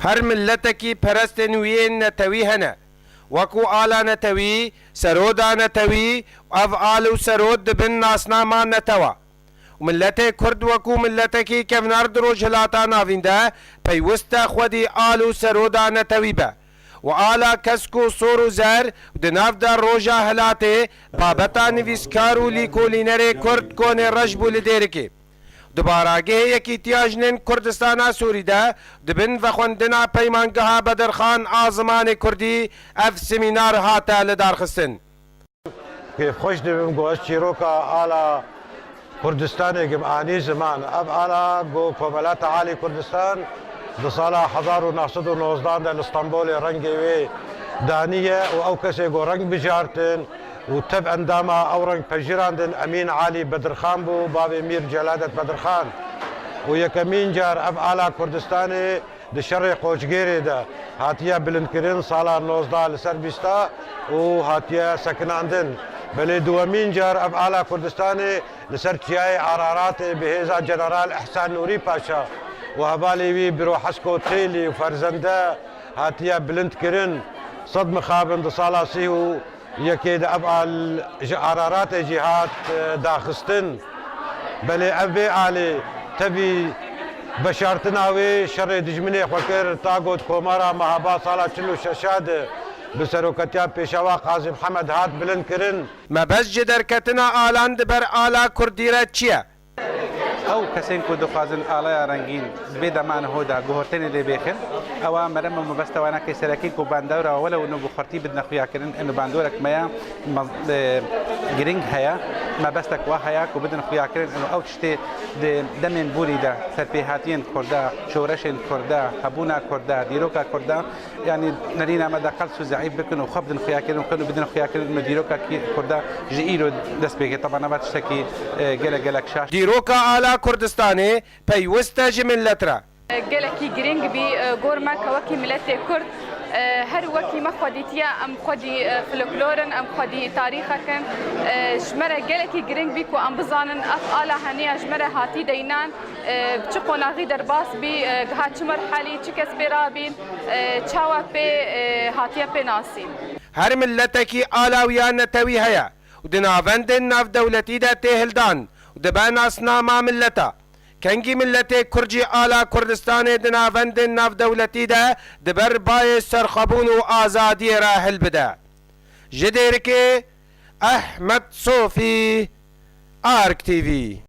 هر ملتکی پرستن وین نتوی هنه وکو آلا نتوی سرودا نتوی اف آلو سرود دبن ناسناما نتوا وملت کرد وکو ملتکی کفنار درو جلاتا ناوینده پیوسته خودی آلو سرودا نتوی به و آلا کسکو صورو زر و دناف در روژا هلاته بابتا نویسکارو لیکولینر کرد کون رجبو لدیرکی دوباره یکی تیاجنن کردستان سوریده دبن و خوندنا پیمانگاه بدرخان آزمان کردی اف سمینار هاته لدارخستن كيف خوش دبم گوش چیروکا آلا کردستان گم آنی زمان اب آلا گو کمالات عالی کردستان دو سال 1919 در اسطنبول رنگی وی دانیه و او کسی گو رنگ بجارتن و تب انداما او رنگ پجیراندن امین عالی بدرخان بو باب امیر جلادت بدرخان و یکمین جار اب آلا کردستانی د شر قوچگیری ده هاتیه بلندکرین سالا 19 لسر بیستا و هاتیه سکناندن بله دومین جار اب آلا کردستانی لسر چیای عرارات بهیزا جنرال احسان نوری پاشا و هبالی وی برو حسکو تیلی و فرزنده هاتیه بلندکرین صد مخابن د سالا سیهو یکی ده اب عرارات جهات داخستن بله ابی آلی تبی بشارتناوی شر دجمنی خوکر تاگوت کومارا مهابا سالا 46 بسروکتیا پیشوا قاضی محمد هات بلند کرن ما بس جدرکتنا آلان دبر آلا کردیره چیه؟ او کسین کو دخوازن آلای رنگین بيد معنا هودا جوهرتين اللي بيخن او مرمى مبستوانا كسركين كو باندورا ولو انه بخرتي بدنا خويا كرن انه باندورك ما جرينج هيا ما بستك وهيا كو بدنا خويا كرن انه او تشتي دمن بولي دا سربيهاتين كردا شورشين كردا هبونا كردا ديروكا كردا يعني نرينا مدى قلسو زعيب بكن وخبدن خويا كرن وكانوا بدنا خويا كرن انه ديروكا كردا جيلو دسبيكي طبعا ما تشتكي جلك شاش ديروكا آلا کردستانی پیوسته جملت را گلکی گرینگ بی گورما کوکی ملت کرد هر وکی ما خودیتیا ام خودی فلکلورن ام خودی تاریخکن شمره گلکی گرینگ بی کو ام بزانن اف آلا هنیا شمره هاتی دینان چه قناغی در باس بی گها چه مرحلی چه کس برابین چاوا پی هاتیا پی ناسین هر ملتکی آلاویان نتوی هیا و دناوندن ناف دولتی دا تهلدان و دبان اصنا ما ملتا کنگی ملت کرجی آلا کردستان دناوندن ناف دولتی دا دبر بای سرخبون و آزادی راحل بده جدیرک احمد صوفی آرک تیوی